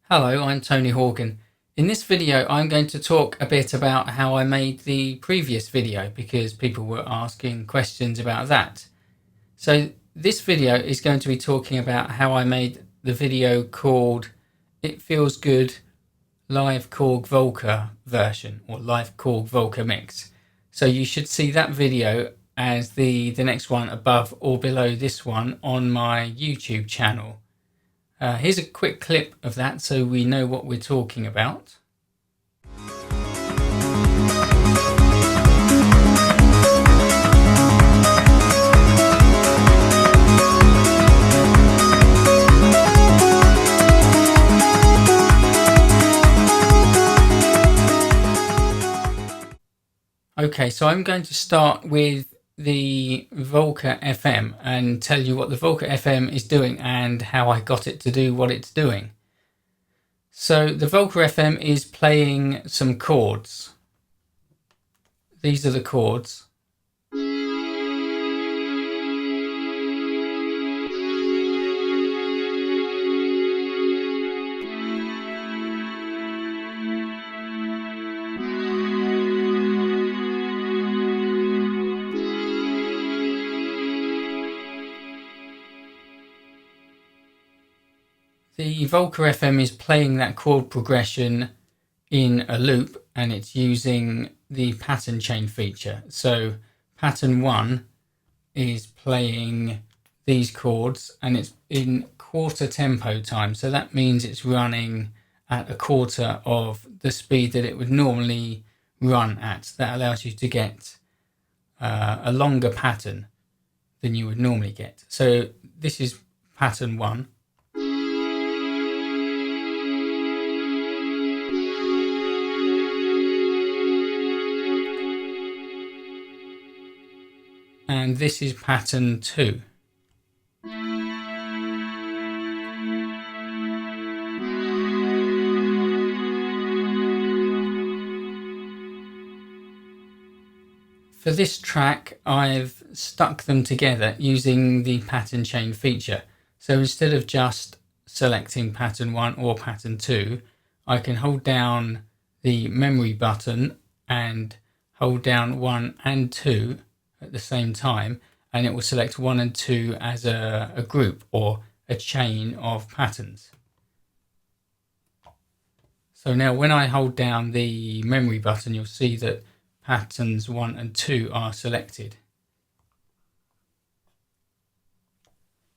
Hello, I'm Tony Horgan. In this video I'm going to talk a bit about how I made the previous video because people were asking questions about that. So this video is going to be talking about how I made the video called It Feels Good Live Korg Volca version, or Live Korg Volca mix. So you should see that video as the next one above or below this one on my YouTube channel. Here's a quick clip of that so we know what we're talking about. Okay, so I'm going to start with the Volca FM and tell you what the Volca FM is doing and how I got it to do what it's doing. So the Volca FM is playing some chords. These are the chords. The Volca FM is playing that chord progression in a loop and it's using the pattern chain feature. So pattern 1 is playing these chords and it's in quarter tempo time. So that means it's running at a quarter of the speed that it would normally run at. That allows you to get a longer pattern than you would normally get. So this is pattern 1. And this is pattern 2. For this track, I've stuck them together using the pattern chain feature. So instead of just selecting pattern 1 or pattern 2, I can hold down the memory button and hold down 1 and 2 at the same time, and it will select 1 and 2 as a group or a chain of patterns. So now when I hold down the memory button, you'll see that patterns 1 and 2 are selected.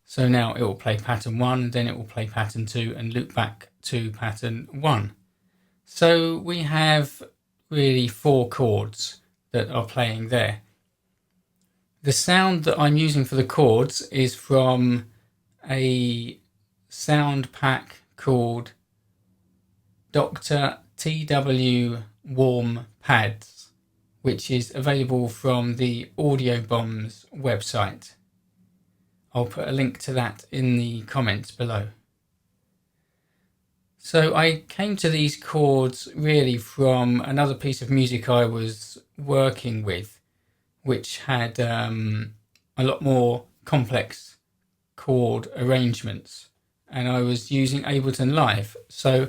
So now it will play pattern 1, then it will play pattern 2 and loop back to pattern 1. So we have really 4 chords that are playing there. The sound that I'm using for the chords is from a sound pack called Dr. TW Warm Pads, which is available from the Audio Bombs website. I'll put a link to that in the comments below. So I came to these chords really from another piece of music I was working with, which had a lot more complex chord arrangements, and I was using Ableton Live. So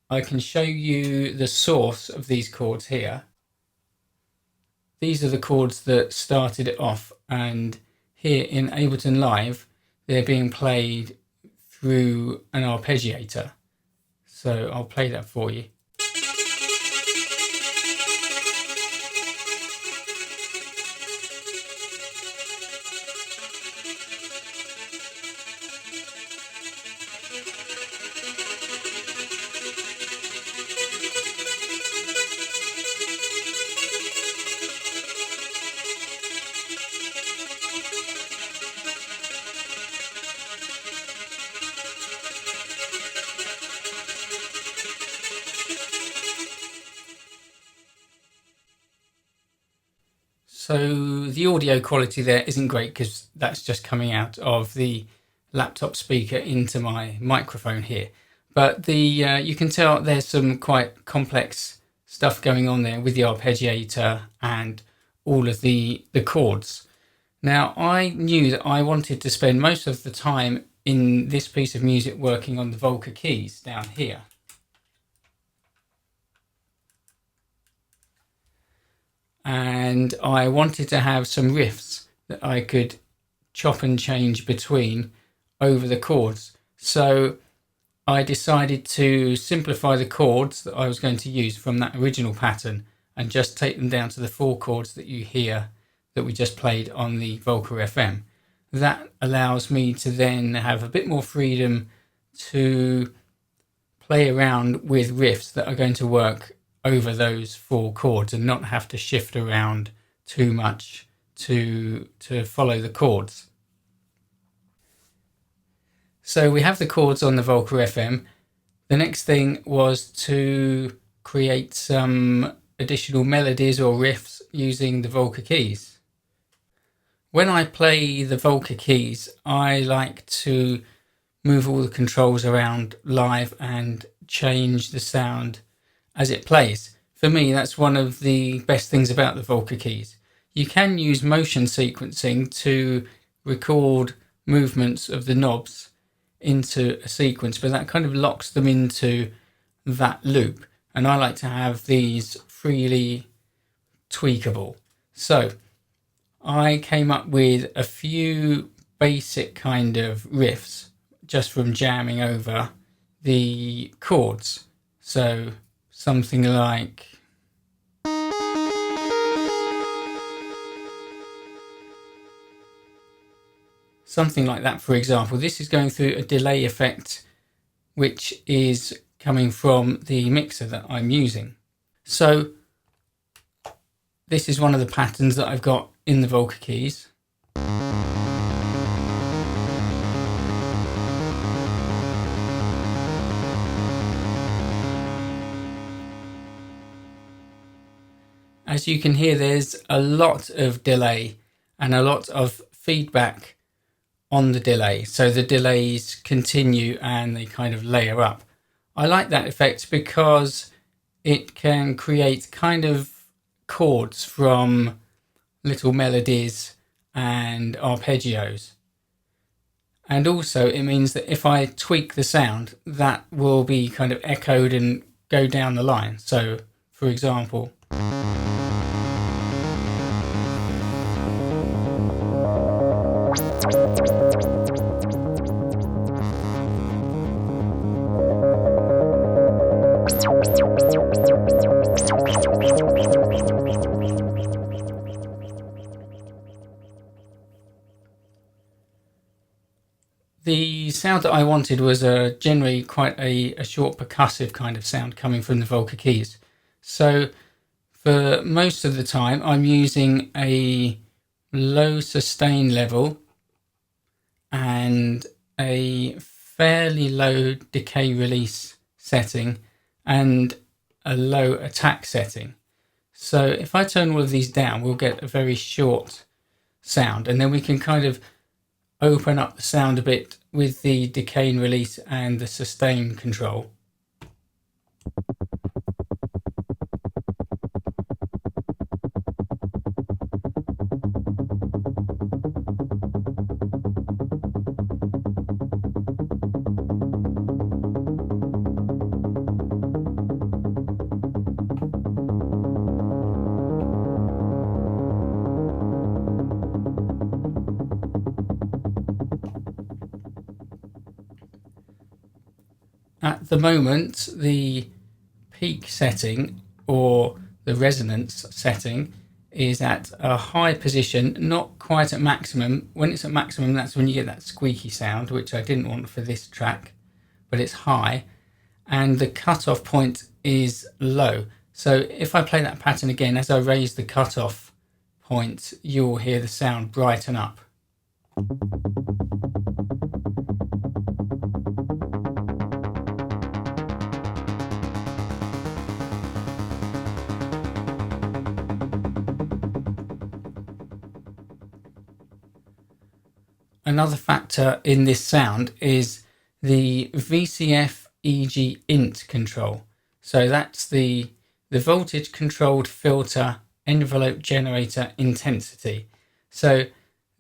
I can show you the source of these chords here. These are the chords that started it off, and here in Ableton Live they're being played through an arpeggiator. So I'll play that for you. So the audio quality there isn't great because that's just coming out of the laptop speaker into my microphone here. But you can tell there's some quite complex stuff going on there with the arpeggiator and all of the chords. Now I knew that I wanted to spend most of the time in this piece of music working on the Volca keys down here. And I wanted to have some riffs that I could chop and change between over the chords. So I decided to simplify the chords that I was going to use from that original pattern and just take them down to the 4 chords that you hear that we just played on the Volca FM. That allows me to then have a bit more freedom to play around with riffs that are going to work over those 4 chords and not have to shift around too much to follow the chords. So we have the chords on the Volca FM. The next thing was to create some additional melodies or riffs using the Volca keys. When I play the Volca keys, I like to move all the controls around live and change the sound as it plays. For me, that's one of the best things about the Volca keys. You can use motion sequencing to record movements of the knobs into a sequence, but that kind of locks them into that loop. And I like to have these freely tweakable. So I came up with a few basic kind of riffs just from jamming over the chords. So something like that, for example. This is going through a delay effect, which is coming from the mixer that I'm using. So this is one of the patterns that I've got in the Volca keys. As you can hear, there's a lot of delay and a lot of feedback on the delay. So the delays continue and they kind of layer up. I like that effect because it can create kind of chords from little melodies and arpeggios. And also it means that if I tweak the sound, that will be kind of echoed and go down the line. So for example, the sound that I wanted was generally quite a short percussive kind of sound coming from the Volca keys. So for most of the time I'm using a low sustain level and a fairly low decay release setting and a low attack setting. So if I turn all of these down, we'll get a very short sound, and then we can kind of open up the sound a bit with the decay and release and the sustain control. At the moment, the peak setting or the resonance setting is at a high position, not quite at maximum. When it's at maximum, that's when you get that squeaky sound, which I didn't want for this track, but it's high. And the cutoff point is low. So if I play that pattern again, as I raise the cutoff point, you'll hear the sound brighten up. Another factor in this sound is the VCF EG int control. So that's the voltage controlled filter envelope generator intensity. So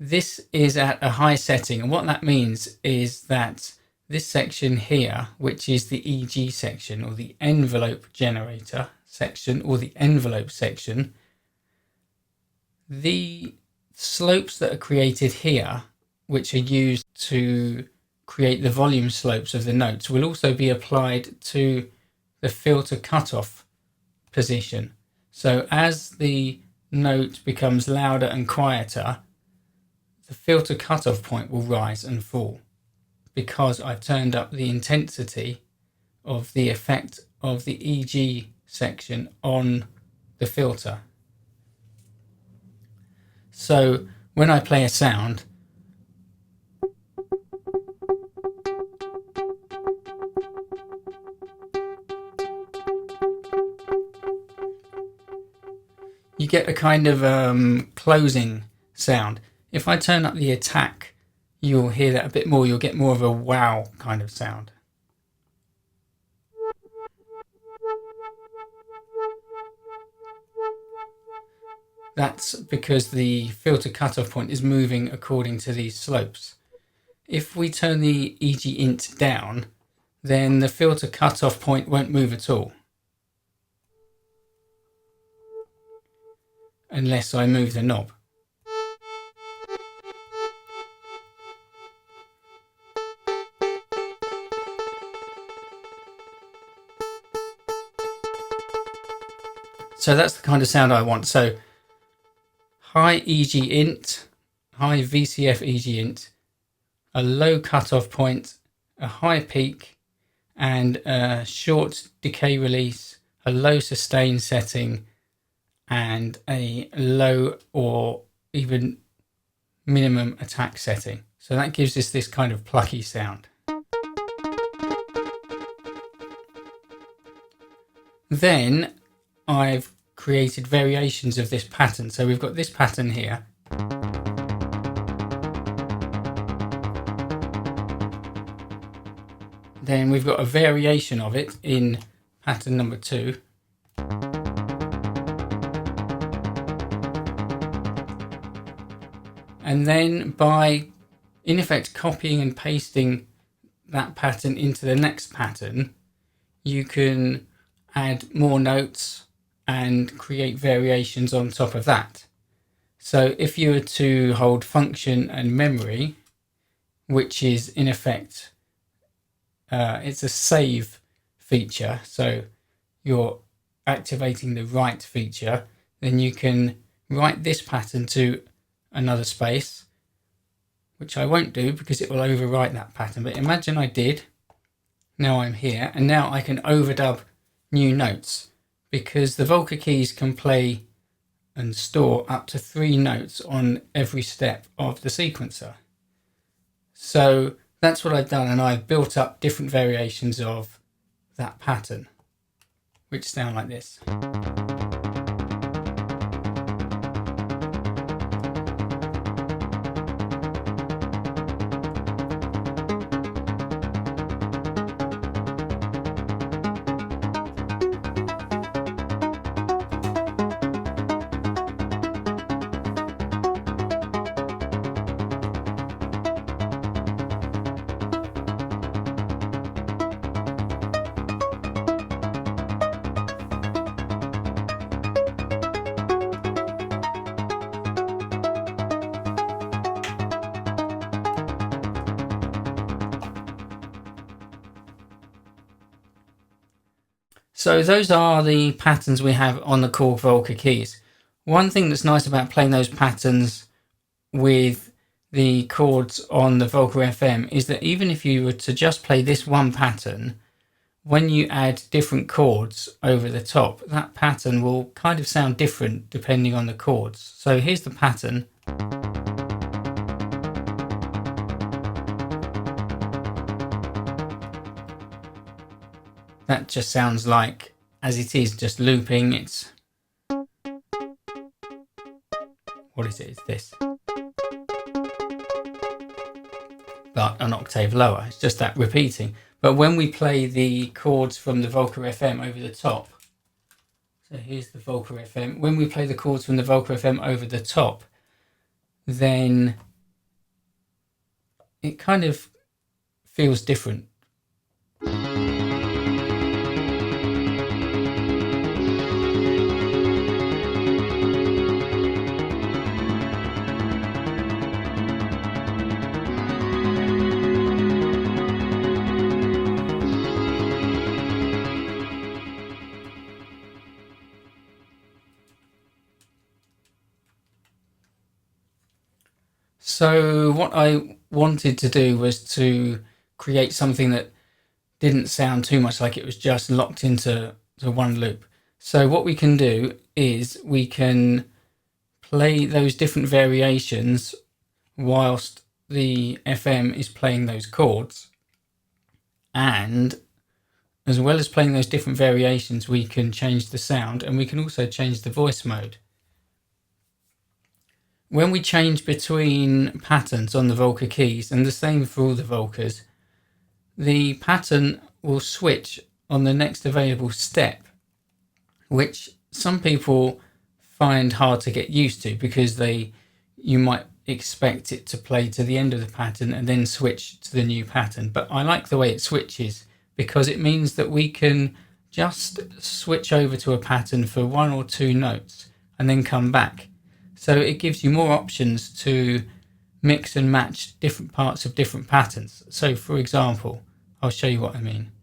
This is at a high setting, and what that means is that this section here, which is the EG section, or the envelope generator section, or the envelope section, the slopes that are created here, which are used to create the volume slopes of the notes, will also be applied to the filter cutoff position. So as the note becomes louder and quieter, the filter cutoff point will rise and fall because I've turned up the intensity of the effect of the EG section on the filter. So when I play a sound, you get a kind of closing sound. If I turn up the attack, you'll hear that a bit more. You'll get more of a wow kind of sound. That's because the filter cutoff point is moving according to these slopes. If we turn the EG int down, then the filter cutoff point won't move at all, unless I move the knob. So that's the kind of sound I want. So high EG int, high VCF EG int, a low cutoff point, a high peak, and a short decay release, a low sustain setting, and a low or even minimum attack setting. So that gives us this kind of plucky sound. Then I've created variations of this pattern. So we've got this pattern here. Then we've got a variation of it in pattern number 2. And then by, in effect, copying and pasting that pattern into the next pattern, you can add more notes and create variations on top of that. So if you were to hold function and memory, which is in effect, it's a save feature, so you're activating the write feature, then you can write this pattern to another space, which I won't do because it will overwrite that pattern. But imagine I did. Now I'm here, and now I can overdub new notes, because the Volca keys can play and store up to 3 notes on every step of the sequencer. So that's what I've done, and I've built up different variations of that pattern, which sound like this. So those are the patterns we have on the Korg Volca keys. One thing that's nice about playing those patterns with the chords on the Volca FM is that even if you were to just play this one pattern, when you add different chords over the top, that pattern will kind of sound different depending on the chords. So here's the pattern. That just sounds like, as it is, just looping. It's, what is it? It's this, but an octave lower. It's just that repeating. But when we play the chords from the Volca FM over the top, so here's the Volca FM. When we play the chords from the Volca FM over the top, then it kind of feels different. So what I wanted to do was to create something that didn't sound too much like it was just locked into one loop. So what we can do is we can play those different variations whilst the FM is playing those chords, and as well as playing those different variations, we can change the sound, and we can also change the voice mode. When we change between patterns on the Volca keys, and the same for all the Volcas, the pattern will switch on the next available step, which some people find hard to get used to because you might expect it to play to the end of the pattern and then switch to the new pattern. But I like the way it switches because it means that we can just switch over to a pattern for 1 or 2 notes and then come back. So it gives you more options to mix and match different parts of different patterns. So for example, I'll show you what I mean.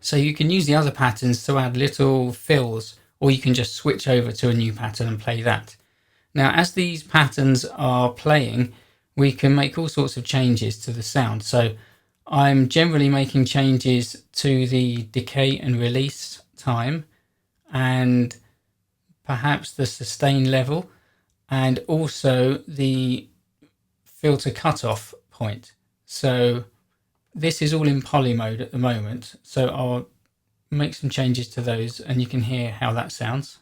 So you can use the other patterns to add little fills, or you can just switch over to a new pattern and play that. Now, as these patterns are playing, we can make all sorts of changes to the sound. So I'm generally making changes to the decay and release time, and perhaps the sustain level, and also the filter cutoff point. So this is all in poly mode at the moment, so I'll make some changes to those and you can hear how that sounds.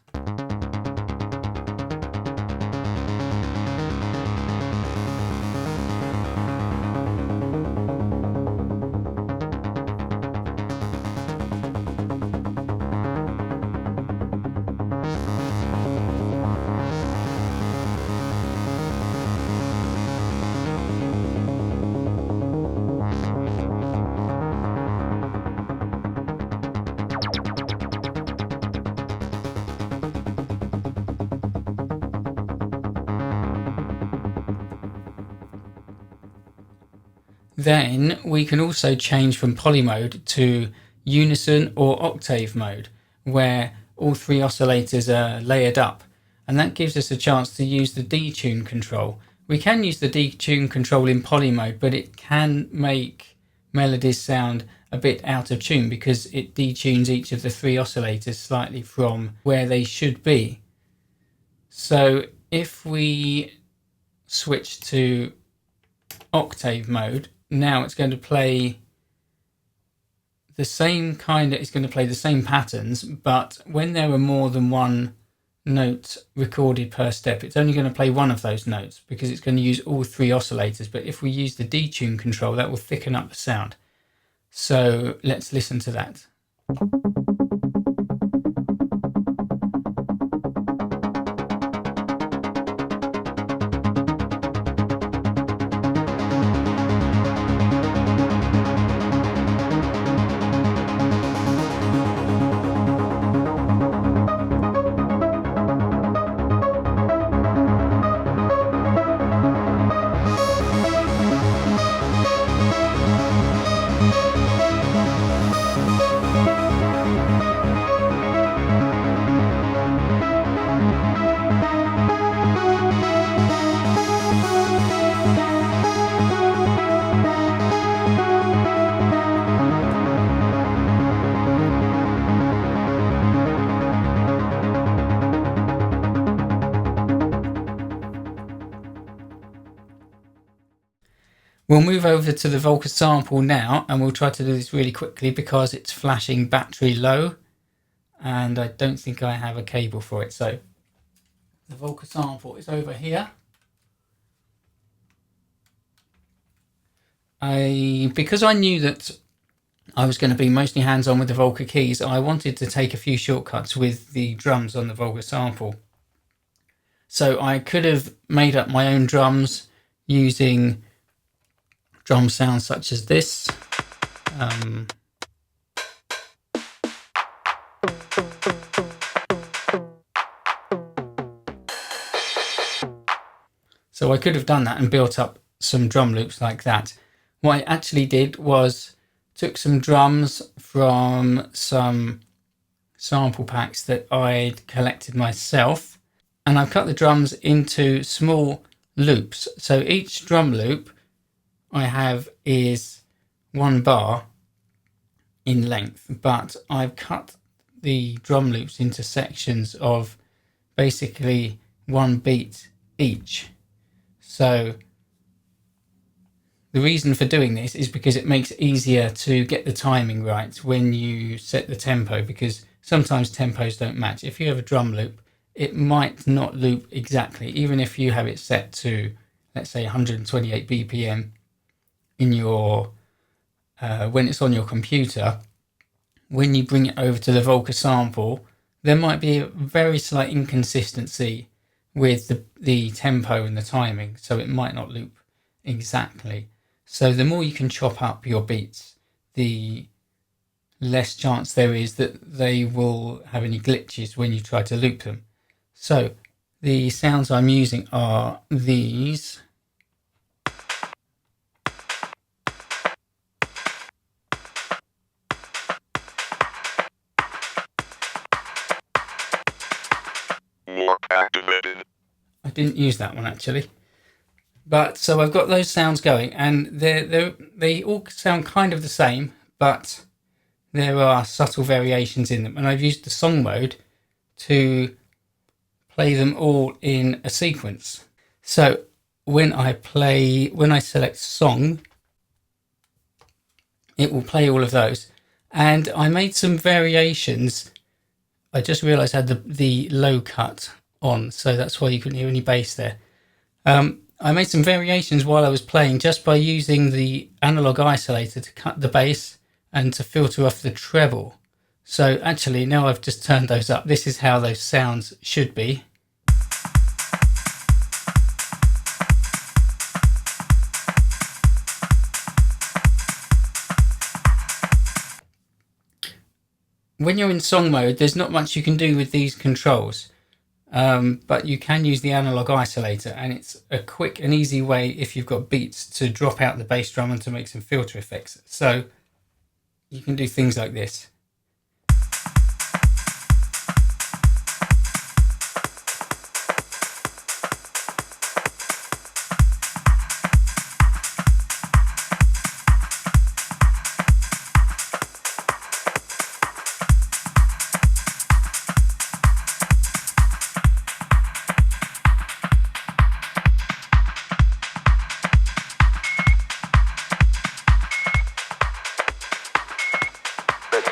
Then we can also change from poly mode to unison or octave mode, where all 3 oscillators are layered up, and that gives us a chance to use the detune control. We can use the detune control in poly mode, but it can make melodies sound a bit out of tune because it detunes each of the 3 oscillators slightly from where they should be. So if we switch to octave mode, now it's going to play the same it's going to play the same patterns, but when there are more than 1 note recorded per step, it's only going to play 1 of those notes because it's going to use all 3 oscillators. But if we use the detune control, that will thicken up the sound. So let's listen to that. We'll move over to the Volca sample now, and we'll try to do this really quickly because it's flashing battery low and I don't think I have a cable for it. So the Volca sample is over here. Because I knew that I was going to be mostly hands-on with the Volca keys, I wanted to take a few shortcuts with the drums on the Volca sample. So I could have made up my own drums using drum sounds such as this. So I could have done that and built up some drum loops like that. What I actually did was took some drums from some sample packs that I'd collected myself, and I've cut the drums into small loops. So each drum loop I have is 1 bar in length, but I've cut the drum loops into sections of basically 1 beat each. So the reason for doing this is because it makes it easier to get the timing right when you set the tempo, because sometimes tempos don't match. If you have a drum loop, it might not loop exactly, even if you have it set to, let's say, 128 BPM in your when it's on your computer. When you bring it over to the Volca sample, there might be a very slight inconsistency with the tempo and the timing, so it might not loop exactly. So the more you can chop up your beats, the less chance there is that they will have any glitches when you try to loop them. So the sounds I'm using are these. Warp activated. I didn't use that one actually. But so I've got those sounds going, and they all sound kind of the same, but there are subtle variations in them. And I've used the song mode to play them all in a sequence. So when I select song, it will play all of those. And I made some variations. I just realized I had the low cut on, so that's why you couldn't hear any bass there. I made some variations while I was playing just by using the analog isolator to cut the bass and to filter off the treble. So actually now I've just turned those up. This is how those sounds should be. When you're in song mode, there's not much you can do with these controls. But you can use the analog isolator, and it's a quick and easy way if you've got beats to drop out the bass drum and to make some filter effects. So you can do things like this.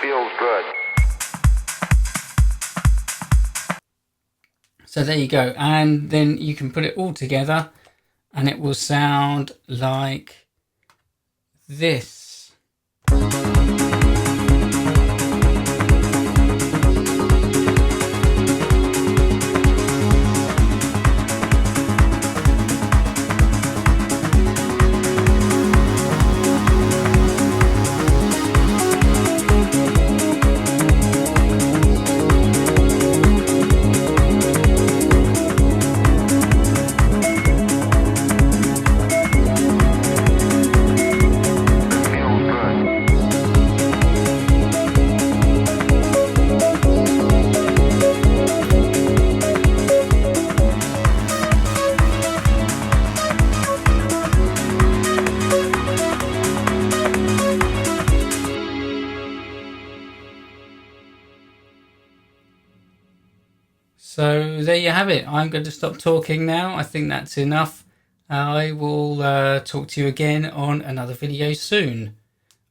Feels good. So there you go, and then you can put it all together and it will sound like this. So there you have it. I'm going to stop talking now. I think that's enough. I will talk to you again on another video soon.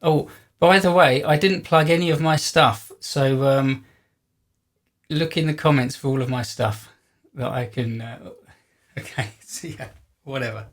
Oh, by the way, I didn't plug any of my stuff, so look in the comments for all of my stuff that I can... okay, see ya. Whatever.